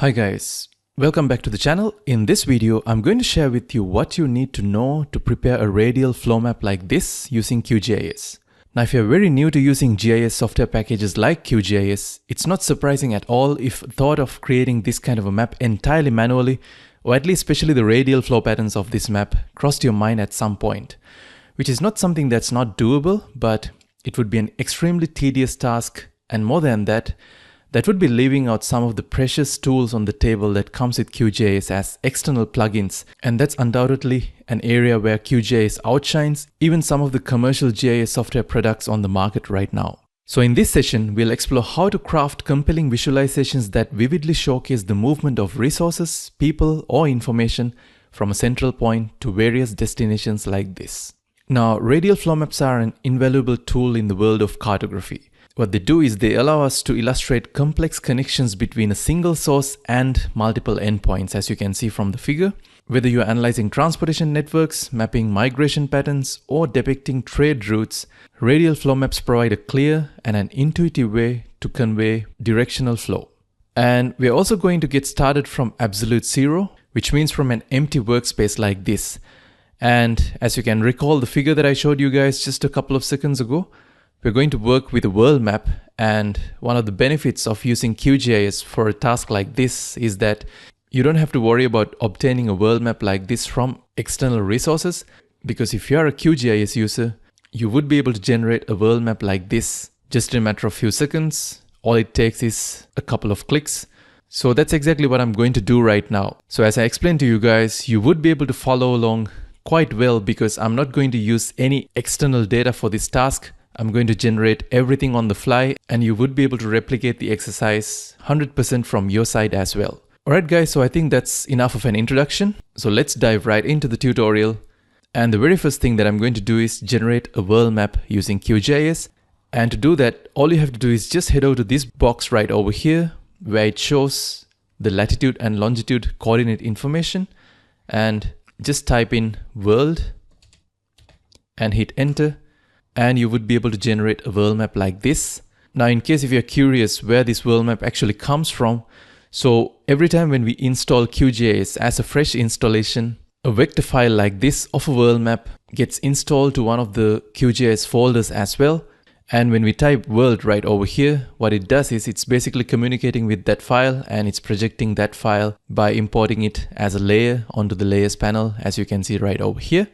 Hi guys, welcome back to the channel. In this video, I'm going to share with you what you need to know to prepare a radial flow map like this using QGIS. Now, if you're very new to using GIS software packages like QGIS, it's not surprising at all if thought of creating this kind of a map entirely manually, or at least especially the radial flow patterns of this map, crossed your mind at some point, which is not something that's not doable, but it would be an extremely tedious task, and more than that, that would be leaving out some of the precious tools on the table that comes with QGIS as external plugins, and that's undoubtedly an area where QGIS outshines even some of the commercial GIS software products on the market right now. So in this session, we'll explore how to craft compelling visualizations that vividly showcase the movement of resources, people, or information from a central point to various destinations like this. Now, radial flow maps are an invaluable tool in the world of cartography. What they do is they allow us to illustrate complex connections between a single source and multiple endpoints, as you can see from the figure. Whether you're analyzing transportation networks, mapping migration patterns, or depicting trade routes, radial flow maps provide a clear and an intuitive way to convey directional flow. And we're also going to get started from absolute zero, which means from an empty workspace like this. And as you can recall the figure that I showed you guys just a couple of seconds ago, we're going to work with a world map, and one of the benefits of using QGIS for a task like this is that you don't have to worry about obtaining a world map like this from external resources, because if you're a QGIS user, you would be able to generate a world map like this just in a matter of few seconds. All it takes is a couple of clicks. So that's exactly what I'm going to do right now. So as I explained to you guys, you would be able to follow along quite well because I'm not going to use any external data for this task. I'm going to generate everything on the fly, and you would be able to replicate the exercise 100% from your side as well. Alright guys, so I think that's enough of an introduction. So let's dive right into the tutorial. And the very first thing that I'm going to do is generate a world map using QGIS. And to do that, all you have to do is just head over to this box right over here, where it shows the latitude and longitude coordinate information, and just type in world and hit enter. And you would be able to generate a world map like this. Now, in case if you're curious where this world map actually comes from, so every time when we install QGIS as a fresh installation, a vector file like this of a world map gets installed to one of the QGIS folders as well. And when we type world right over here, what it does is it's basically communicating with that file, and it's projecting that file by importing it as a layer onto the layers panel, as you can see right over here.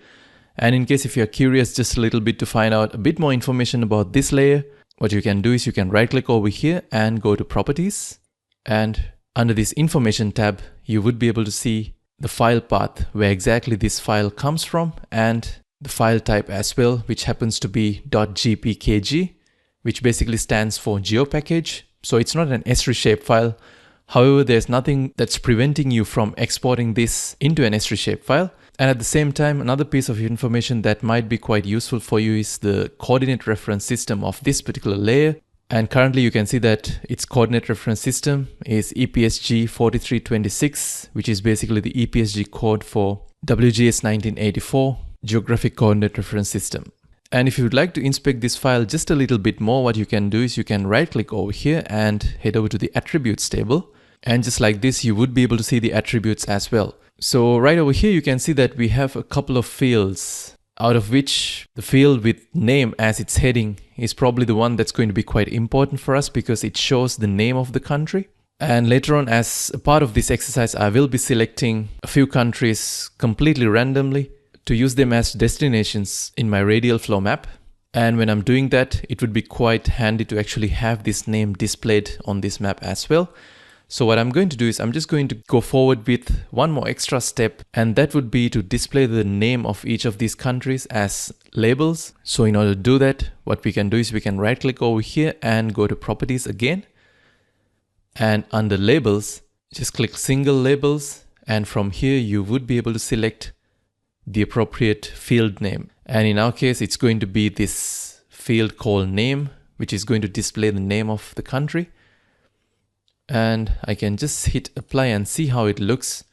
And in case if you're curious just a little bit to find out a bit more information about this layer, what you can do is you can right click over here and go to properties. And under this information tab, you would be able to see the file path where exactly this file comes from, and the file type as well, which happens to be .gpkg, which basically stands for geo package. So it's not an S3 shape file. However, there's nothing that's preventing you from exporting this into an S3 shape file. And at the same time, another piece of information that might be quite useful for you is the coordinate reference system of this particular layer. And currently you can see that its coordinate reference system is EPSG 4326, which is basically the EPSG code for WGS 1984 Geographic Coordinate Reference System. And if you would like to inspect this file just a little bit more, what you can do is you can right click over here and head over to the attributes table. And just like this, you would be able to see the attributes as well. So right over here, you can see that we have a couple of fields, out of which the field with name as its heading is probably the one that's going to be quite important for us because it shows the name of the country. And later on, as a part of this exercise, I will be selecting a few countries completely randomly to use them as destinations in my radial flow map. And when I'm doing that, it would be quite handy to actually have this name displayed on this map as well. So what I'm going to do is I'm just going to go forward with one more extra step, and that would be to display the name of each of these countries as labels. So in order to do that, what we can do is we can right click over here and go to properties again. And under labels, just click single labels. And from here, you would be able to select the appropriate field name. And in our case, it's going to be this field called name, which is going to display the name of the country. And I can just hit apply and see how it looks.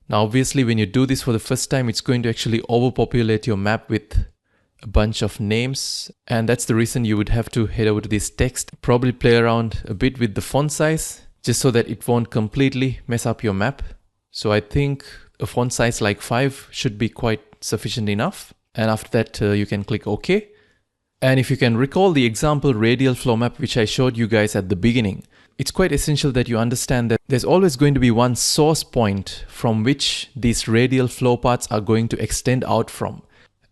Now, obviously, when you do this for the first time, it's going to actually overpopulate your map with a bunch of names. And that's the reason you would have to head over to this text, probably play around a bit with the font size, just so that it won't completely mess up your map. So I think a font size like 5 should be quite sufficient enough. And after that, you can click OK. And if you can recall the example radial flow map which I showed you guys at the beginning, it's quite essential that you understand that there's always going to be one source point from which these radial flow paths are going to extend out from.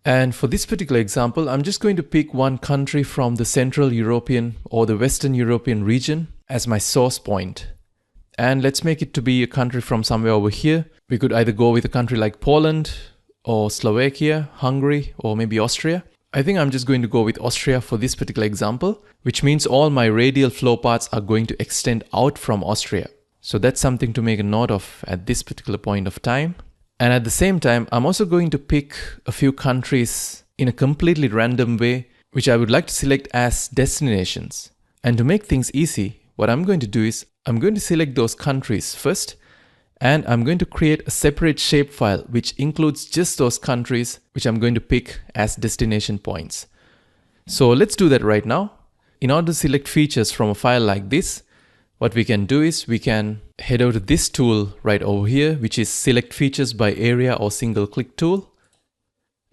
And for this particular example, I'm just going to pick one country from the Central European or the Western European region as my source point. And let's make it to be a country from somewhere over here. We could either go with a country like Poland or Slovakia, Hungary, or maybe Austria. I think I'm just going to go with Austria for this particular example, which means all my radial flow paths are going to extend out from Austria. So that's something to make a note of at this particular point of time. And at the same time, I'm also going to pick a few countries in a completely random way, which I would like to select as destinations. And to make things easy, what I'm going to do is I'm going to select those countries first, and I'm going to create a separate shapefile which includes just those countries which I'm going to pick as destination points. So let's do that right now. In order to select features from a file like this, what we can do is we can head over to this tool right over here, which is select features by area or single click tool.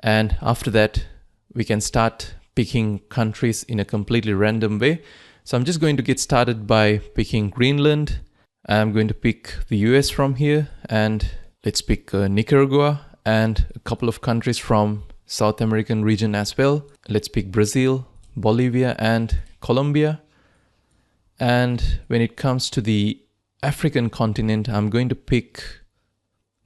And after that, we can start picking countries in a completely random way. So I'm just going to get started by picking Greenland. I'm going to pick the US from here, and let's pick Nicaragua and a couple of countries from South American region as well. Let's pick Brazil, Bolivia, and Colombia. And when it comes to the African continent, I'm going to pick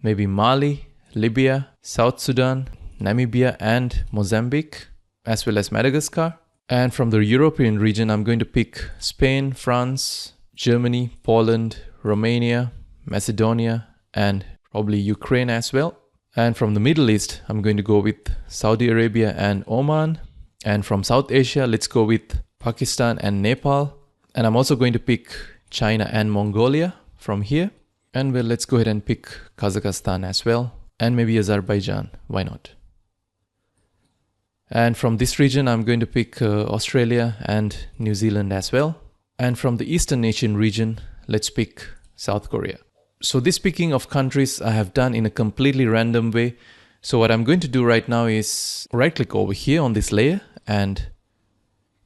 maybe Mali, Libya, South Sudan, Namibia, and Mozambique, as well as Madagascar. And from the European region, I'm going to pick Spain, France, Germany, Poland, Romania, Macedonia, and probably Ukraine as well. And from the Middle East, I'm going to go with Saudi Arabia and Oman. And from South Asia, let's go with Pakistan and Nepal. And I'm also going to pick China and Mongolia from here. And well, let's go ahead and pick Kazakhstan as well. And maybe Azerbaijan, why not? And from this region, I'm going to pick Australia and New Zealand as well. And from the Eastern Asian region, let's pick South Korea. So this picking of countries I have done in a completely random way. So what I'm going to do right now is right click over here on this layer and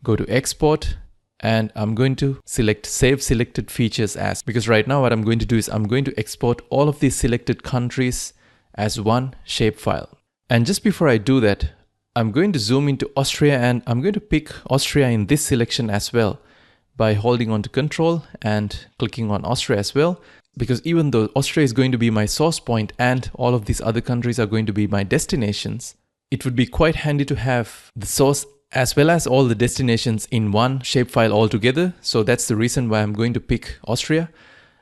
go to export. And I'm going to select save selected features as, because right now what I'm going to do is I'm going to export all of these selected countries as one shapefile. And just before I do that, I'm going to zoom into Austria, and I'm going to pick Austria in this selection as well by holding on to Control and clicking on Austria as well. Because even though Austria is going to be my source point and all of these other countries are going to be my destinations, it would be quite handy to have the source as well as all the destinations in one shapefile altogether. So that's the reason why I'm going to pick Austria.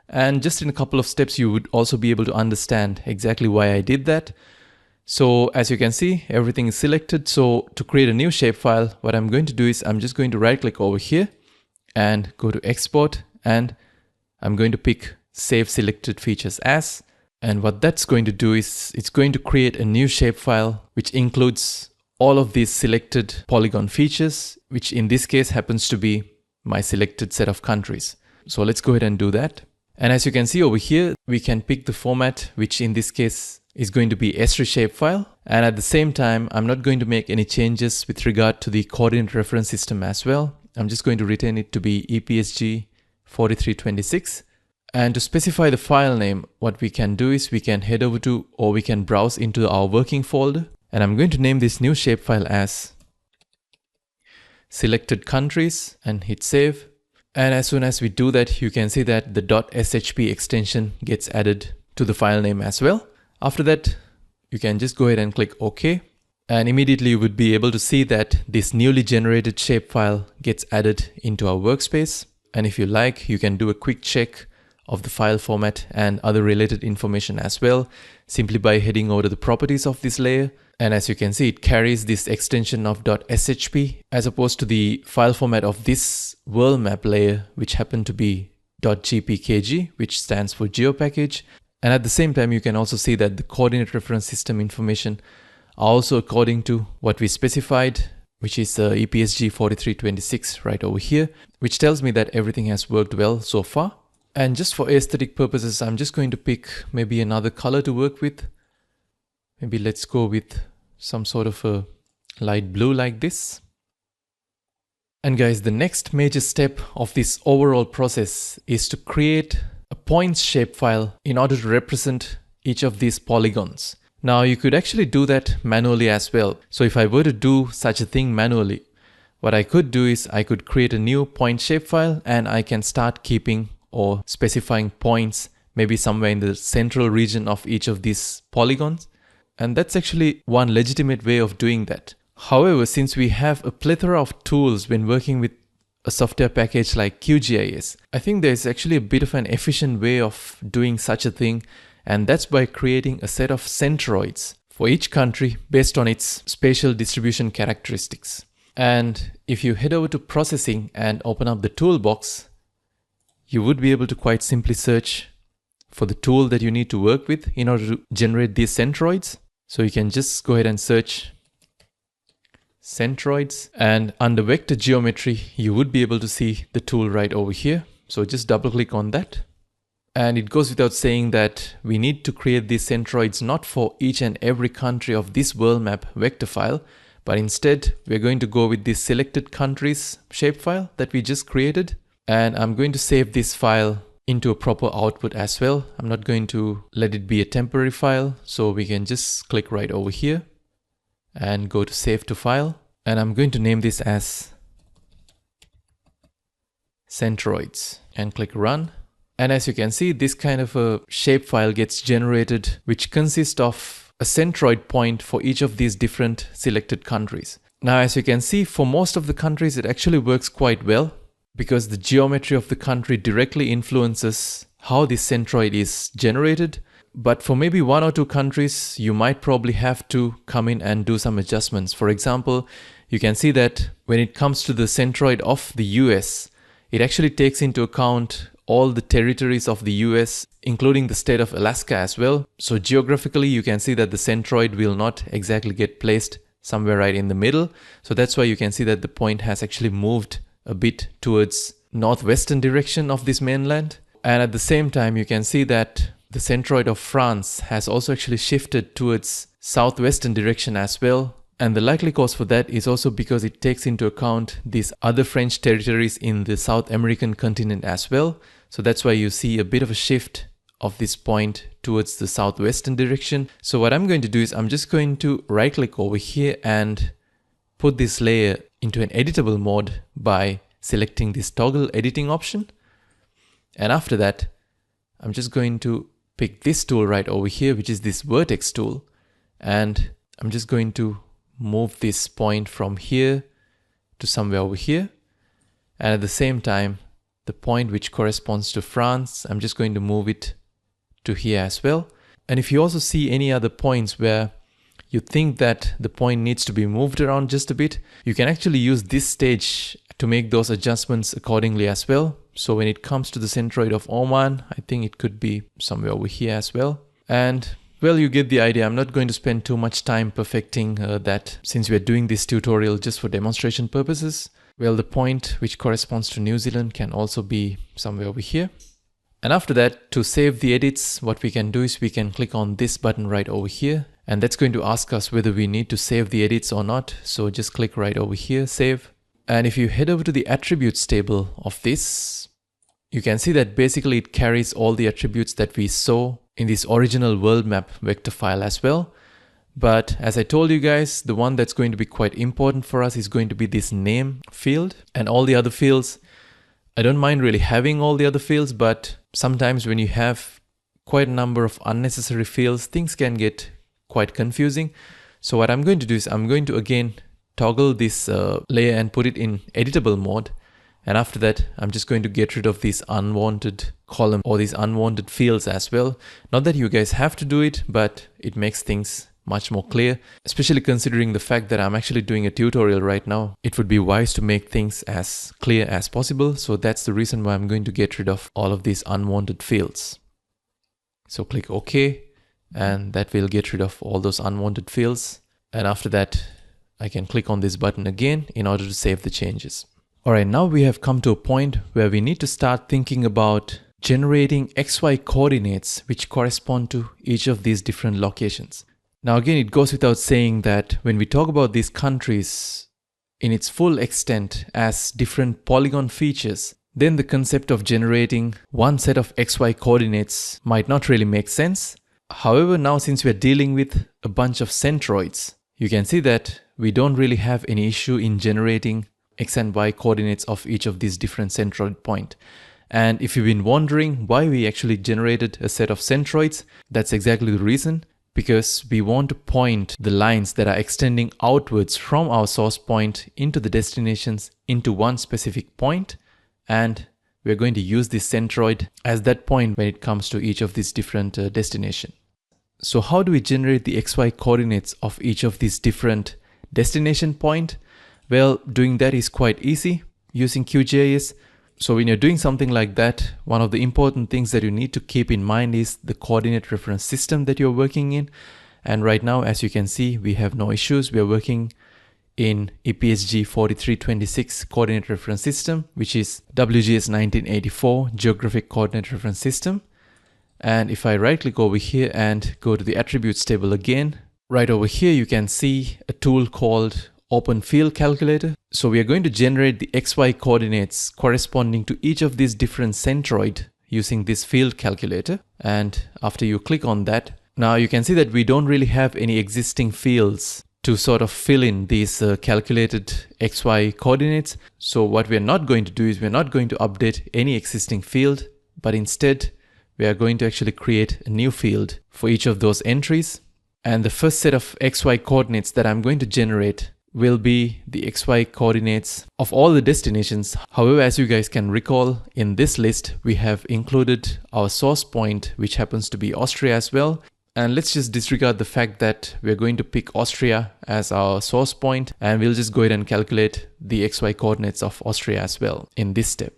And just in a couple of steps, you would also be able to understand exactly why I did that. So as you can see, everything is selected. So to create a new shapefile, what I'm going to do is I'm just going to right click over here and go to export, and I'm going to pick save selected features as. And what that's going to do is it's going to create a new shapefile which includes all of these selected polygon features, which in this case happens to be my selected set of countries. So let's go ahead and do that. And as you can see over here, we can pick the format, which in this case is going to be S3 shapefile. And at the same time, I'm not going to make any changes with regard to the coordinate reference system as well. I'm just going to retain it to be EPSG 4326. And to specify the file name, what we can do is we can head over to, or we can browse into our working folder. And I'm going to name this new shapefile as selected countries and hit save. And as soon as we do that, you can see that the .shp extension gets added to the file name as well. After that, you can just go ahead and click OK. And immediately you would be able to see that this newly generated shapefile gets added into our workspace. And if you like, you can do a quick check of the file format and other related information as well, simply by heading over to the properties of this layer. And as you can see, it carries this extension of .shp as opposed to the file format of this world map layer, which happened to be .gpkg, which stands for geo package. And at the same time, you can also see that the coordinate reference system information are also according to what we specified, which is EPSG 4326 right over here, which tells me that everything has worked well so far. And just for aesthetic purposes, I'm just going to pick maybe another color to work with. Maybe let's go with some sort of a light blue like this. And guys, the next major step of this overall process is to create a points shapefile in order to represent each of these polygons. Now you could actually do that manually as well. So if I were to do such a thing manually, what I could do is I could create a new point shapefile and I can start keeping or specifying points maybe somewhere in the central region of each of these polygons. And that's actually one legitimate way of doing that. However, since we have a plethora of tools when working with a software package like QGIS, I think there's actually a bit of an efficient way of doing such a thing, and that's by creating a set of centroids for each country based on its spatial distribution characteristics. And if you head over to processing and open up the toolbox, you would be able to quite simply search for the tool that you need to work with in order to generate these centroids. So you can just go ahead and search centroids, and under vector geometry, you would be able to see the tool right over here. So just double click on that. And it goes without saying that we need to create these centroids not for each and every country of this world map vector file, but instead we're going to go with this selected countries shapefile that we just created. And I'm going to save this file into a proper output as well. I'm not going to let it be a temporary file. So we can just click right over here and go to save to file. And I'm going to name this as Centroids and click run. And as you can see, this kind of a shapefile gets generated, which consists of a centroid point for each of these different selected countries. Now, as you can see, for most of the countries, it actually works quite well because the geometry of the country directly influences how this centroid is generated. But for maybe one or two countries, you might probably have to come in and do some adjustments. For example, you can see that when it comes to the centroid of the US, it actually takes into account all the territories of the US, including the state of Alaska as well. So geographically, you can see that the centroid will not exactly get placed somewhere right in the middle. So that's why you can see that the point has actually moved a bit towards northwestern direction of this mainland. And at the same time, you can see that the centroid of France has also actually shifted towards southwestern direction as well. And the likely cause for that is also because it takes into account these other French territories in the South American continent as well. So that's why you see a bit of a shift of this point towards the southwestern direction. So what I'm going to do is I'm just going to right click over here and put this layer into an editable mode by selecting this toggle editing option. And after that, I'm just going to pick this tool right over here, which is this vertex tool. And I'm just going to move this point from here to somewhere over here. And at the same time, the point which corresponds to France, I'm just going to move it to here as well. And if you also see any other points where you think that the point needs to be moved around just a bit, you can actually use this stage to make those adjustments accordingly as well. So when it comes to the centroid of Oman, I think it could be somewhere over here as well. And well, you get the idea. I'm not going to spend too much time perfecting that since we're doing this tutorial just for demonstration purposes. Well, the point which corresponds to New Zealand can also be somewhere over here. And after that, to save the edits, what we can do is we can click on this button right over here. And that's going to ask us whether we need to save the edits or not. So just click right over here, save. And if you head over to the attributes table of this, you can see that basically it carries all the attributes that we saw in this original world map vector file as well. But as I told you guys, the one that's going to be quite important for us is going to be this name field, and all the other fields. I don't mind really having all the other fields, but sometimes when you have quite a number of unnecessary fields, things can get quite confusing. So what I'm going to do is I'm going to again toggle this layer and put it in editable mode. And after that, I'm just going to get rid of these unwanted column or these unwanted fields as well. Not that you guys have to do it, but it makes things much more clear, especially considering the fact that I'm actually doing a tutorial right now. It would be wise to make things as clear as possible. So that's the reason why I'm going to get rid of all of these unwanted fields. So click OK, and that will get rid of all those unwanted fields. And after that, I can click on this button again in order to save the changes. Alright, now we have come to a point where we need to start thinking about generating XY coordinates which correspond to each of these different locations. Now again, it goes without saying that when we talk about these countries in its full extent as different polygon features, then the concept of generating one set of XY coordinates might not really make sense. However, now since we are dealing with a bunch of centroids, you can see that we don't really have any issue in generating X and Y coordinates of each of these different centroid points. And if you've been wondering why we actually generated a set of centroids, that's exactly the reason. Because we want to point the lines that are extending outwards from our source point into the destinations into one specific point. And we're going to use this centroid as that point when it comes to each of these different destinations. So how do we generate the XY coordinates of each of these different destination points? Well, doing that is quite easy using QGIS. So when you're doing something like that, one of the important things that you need to keep in mind is the coordinate reference system that you're working in. And right now, as you can see, we have no issues. We are working in EPSG 4326 coordinate reference system, which is WGS 1984 geographic coordinate reference system. And if I right click over here and go to the attributes table again, right over here, you can see a tool called Open Field Calculator. So we are going to generate the XY coordinates corresponding to each of these different centroid using this field calculator. And after you click on that, now you can see that we don't really have any existing fields to sort of fill in these calculated XY coordinates. So what we're not going to do is we're not going to update any existing field, but instead we are going to actually create a new field for each of those entries. And the first set of XY coordinates that I'm going to generate will be the XY coordinates of all the destinations. However, as you guys can recall, in this list, we have included our source point, which happens to be Austria as well. And let's just disregard the fact that we're going to pick Austria as our source point, and we'll just go ahead and calculate the XY coordinates of Austria as well in this step.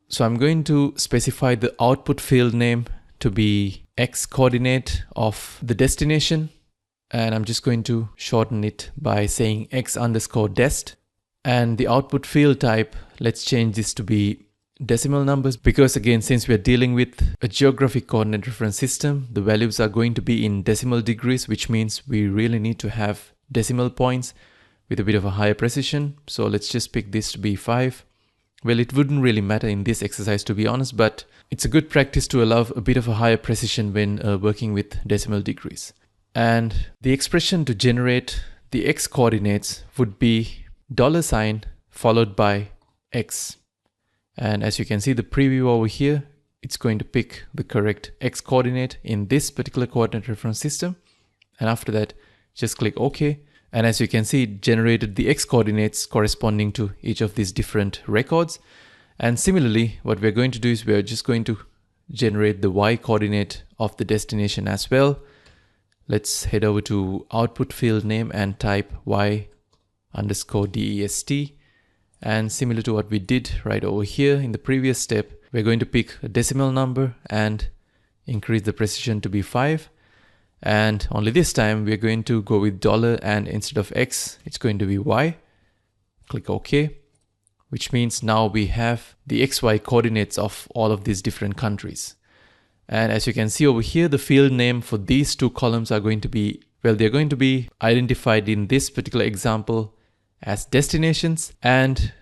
So I'm going to specify the output field name to be X coordinate of the destination. And I'm just going to shorten it by saying x_dest. And the output field type, let's change this to be decimal numbers, because again, since we're dealing with a geographic coordinate reference system, the values are going to be in decimal degrees, which means we really need to have decimal points with a bit of a higher precision. So let's just pick this to be 5. Well, it wouldn't really matter in this exercise, to be honest, but it's a good practice to allow a bit of a higher precision when working with decimal degrees. And the expression to generate the X coordinates would be $sign followed by X. And as you can see the preview over here, it's going to pick the correct X coordinate in this particular coordinate reference system. And after that, just click OK. And as you can see, it generated the X coordinates corresponding to each of these different records. And similarly, what we're going to do is we're just going to generate the Y coordinate of the destination as well. Let's head over to output field name and type y_dest. And similar to what we did right over here in the previous step, we're going to pick a decimal number and increase the precision to be 5. And only this time we're going to go with $, and instead of X, it's going to be Y. Click OK, which means now we have the XY coordinates of all of these different countries. And as you can see over here, the field name for these two columns are going to be, well, they're going to be identified in this particular example as destinations. And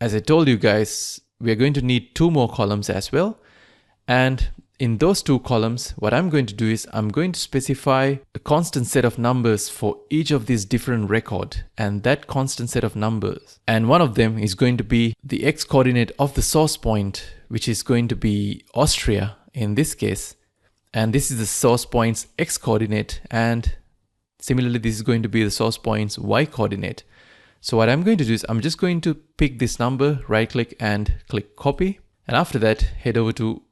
as I told you guys, we're going to need 2 more columns as well. And in those 2 columns, what I'm going to do is I'm going to specify a constant set of numbers for each of these different records, and that constant set of numbers. And one of them is going to be the X coordinate of the source point, which is going to be Austria in this case. And this is the source point's X coordinate, and similarly this is going to be the source point's Y coordinate. So what I'm going to do is I'm just going to pick this number, right click and click copy. And after that, head over to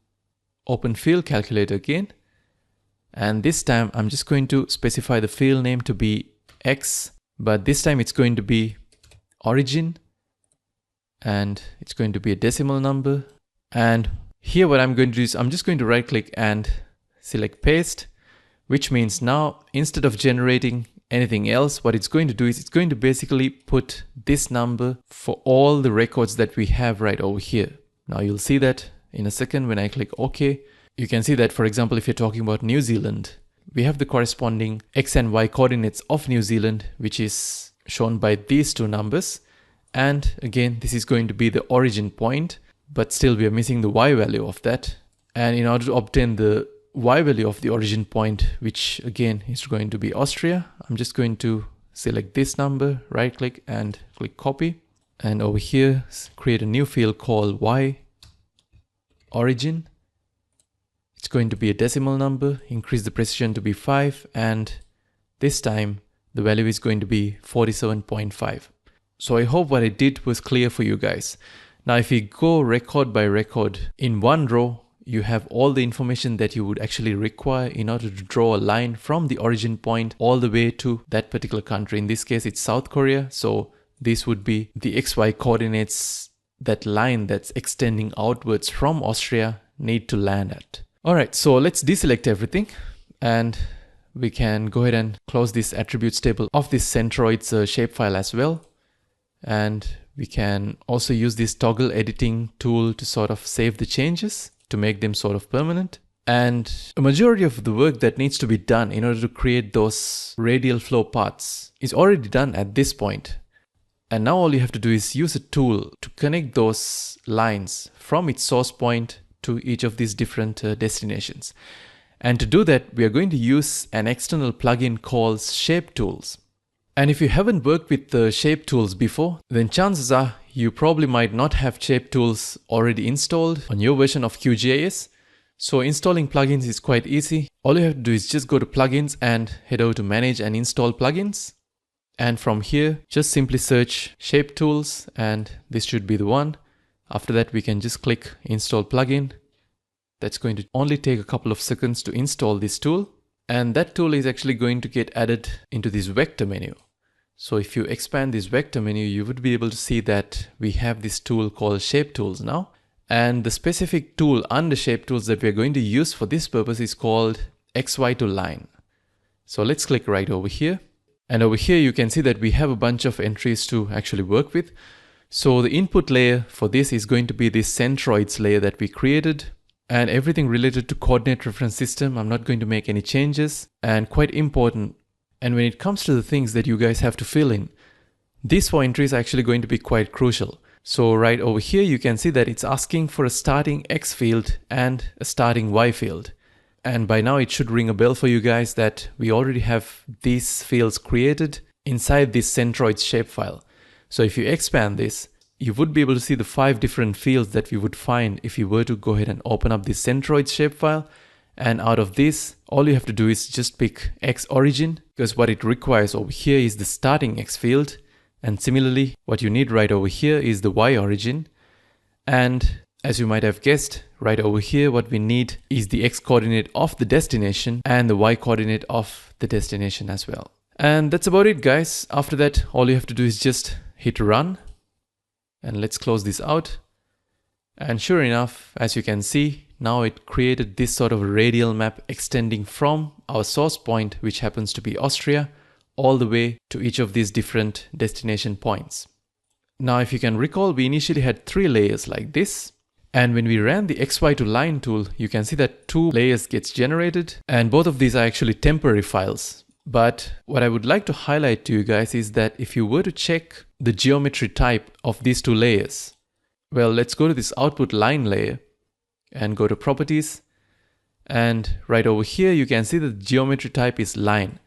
Open Field Calculator again. And this time I'm just going to specify the field name to be X, but this time it's going to be origin, and it's going to be a decimal number. And here what I'm going to do is I'm just going to right click and select paste, which means now instead of generating anything else, what it's going to do is it's going to basically put this number for all the records that we have right over here. Now you'll see that in a second when I click OK. You can see that, for example, if you're talking about New Zealand, we have the corresponding X and Y coordinates of New Zealand, which is shown by these two numbers. And again, this is going to be the origin point, but still we are missing the Y value of that. And in order to obtain the Y value of the origin point, which again is going to be Austria, I'm just going to select this number, right click and click copy. And over here, create a new field called Y origin. It's going to be a decimal number, increase the precision to be 5, and this time the value is going to be 47.5. So I hope what I did was clear for you guys. Now if you go record by record, in one row you have all the information that you would actually require in order to draw a line from the origin point all the way to that particular country. In this case it's South Korea, so this would be the XY coordinates, that line that's extending outwards from Austria need to land at. Alright, so let's deselect everything and we can go ahead and close this attributes table of this Centroids shapefile as well. And we can also use this toggle editing tool to sort of save the changes to make them sort of permanent. And a majority of the work that needs to be done in order to create those radial flow paths is already done at this point. And now all you have to do is use a tool to connect those lines from its source point to each of these different destinations. And to do that, we are going to use an external plugin called Shape Tools. And if you haven't worked with the Shape Tools before, then chances are you probably might not have Shape Tools already installed on your version of QGIS. So installing plugins is quite easy. All you have to do is just go to plugins and head over to manage and install plugins. And from here, just simply search Shape Tools and this should be the one. After that, we can just click install plugin. That's going to only take a couple of seconds to install this tool. And that tool is actually going to get added into this vector menu. So if you expand this vector menu, you would be able to see that we have this tool called Shape Tools now. And the specific tool under Shape Tools that we're going to use for this purpose is called XY to line. So let's click right over here. And over here, you can see that we have a bunch of entries to actually work with. So the input layer for this is going to be this Centroids layer that we created, and everything related to coordinate reference system. I'm not going to make any changes, and quite important. And when it comes to the things that you guys have to fill in, these 4 entries are actually going to be quite crucial. So right over here, you can see that it's asking for a starting X field and a starting Y field. And by now it should ring a bell for you guys that we already have these fields created inside this Centroids shapefile. So if you expand this, you would be able to see the 5 different fields that we would find if you were to go ahead and open up this Centroids shapefile. And out of this, all you have to do is just pick X origin, because what it requires over here is the starting X field. And similarly, what you need right over here is the Y origin. And as you might have guessed, right over here, what we need is the X coordinate of the destination and the Y coordinate of the destination as well. And that's about it, guys. After that, all you have to do is just hit run. And let's close this out. And sure enough, as you can see, now it created this sort of radial map extending from our source point, which happens to be Austria, all the way to each of these different destination points. Now, if you can recall, we initially had 3 layers like this. And when we ran the XY to line tool, you can see that 2 layers gets generated, and both of these are actually temporary files. But what I would like to highlight to you guys is that if you were to check the geometry type of these 2 layers, well, let's go to this output line layer and go to properties. And right over here, you can see that the geometry type is line.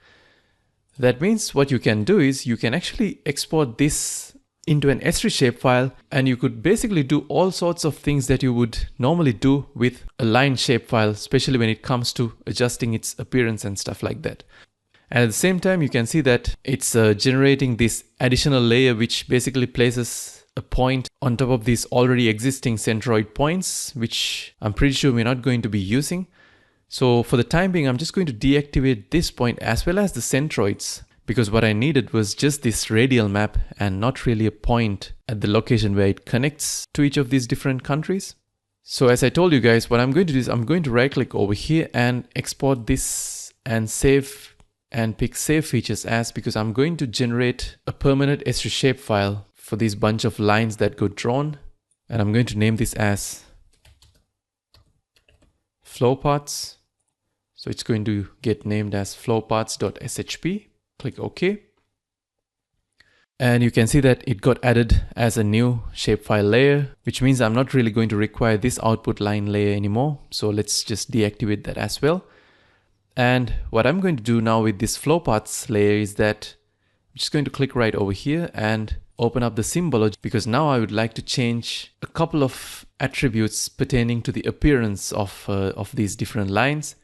That means what you can do is you can actually export this into an S3 shapefile, and you could basically do all sorts of things that you would normally do with a line shapefile, especially when it comes to adjusting its appearance and stuff like that. And at the same time, you can see that it's generating this additional layer, which basically places a point on top of these already existing centroid points, which I'm pretty sure we're not going to be using. So for the time being, I'm just going to deactivate this point as well as the centroids, because what I needed was just this radial map and not really a point at the location where it connects to each of these different countries. So as I told you guys, what I'm going to do is I'm going to right click over here and export this and save and pick save features as, because I'm going to generate a permanent S3 shapefile for these bunch of lines that got drawn. And I'm going to name this as flow paths. So it's going to get named as flowpaths.shp. Click OK. And you can see that it got added as a new shapefile layer, which means I'm not really going to require this output line layer anymore. So let's just deactivate that as well. And what I'm going to do now with this flow paths layer is that I'm just going to click right over here and open up the symbology, because now I would like to change a couple of attributes pertaining to the appearance of these different lines.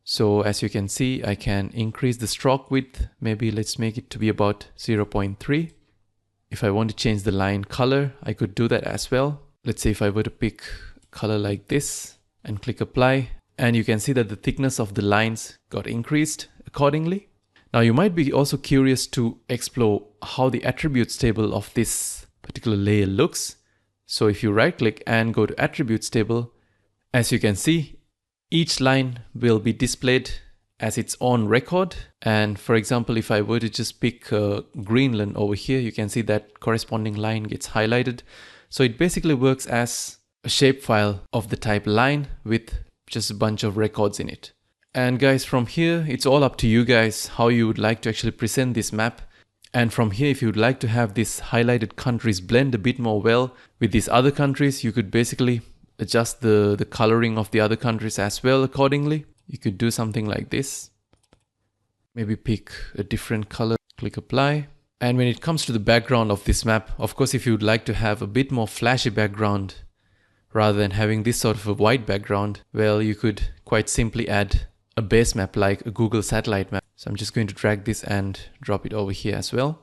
So as you can see, I can increase the stroke width. Maybe let's make it to be about 0.3. If I want to change the line color, I could do that as well. Let's say if I were to pick a color like this and click apply, and you can see that the thickness of the lines got increased accordingly. Now you might be also curious to explore how the attributes table of this particular layer looks. So if you right click and go to attributes table, as you can see, each line will be displayed as its own record. And for example, if I were to just pick Greenland over here, you can see that corresponding line gets highlighted. So it basically works as a shapefile of the type line with just a bunch of records in it. And guys, from here, it's all up to you guys how you would like to actually present this map. And from here, if you would like to have these highlighted countries blend a bit more well with these other countries, you could basically adjust the coloring of the other countries as well accordingly. You could do something like this. Maybe pick a different color, click apply. And when it comes to the background of this map, of course, if you would like to have a bit more flashy background rather than having this sort of a white background, well, you could quite simply add a base map like a Google satellite map. So I'm just going to drag this and drop it over here as well.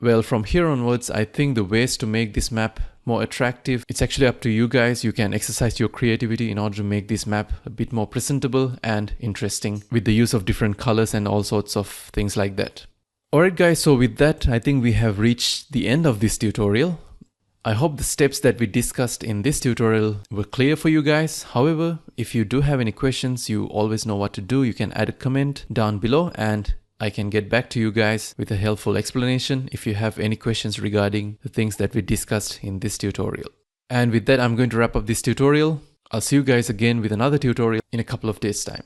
Well, from here onwards, I think the ways to make this map more attractive, it's actually up to you guys. You can exercise your creativity in order to make this map a bit more presentable and interesting with the use of different colors and all sorts of things like that. Alright guys, so with that, I think we have reached the end of this tutorial. I hope the steps that we discussed in this tutorial were clear for you guys. However, if you do have any questions, you always know what to do. You can add a comment down below and I can get back to you guys with a helpful explanation if you have any questions regarding the things that we discussed in this tutorial. And with that, I'm going to wrap up this tutorial. I'll see you guys again with another tutorial in a couple of days' time.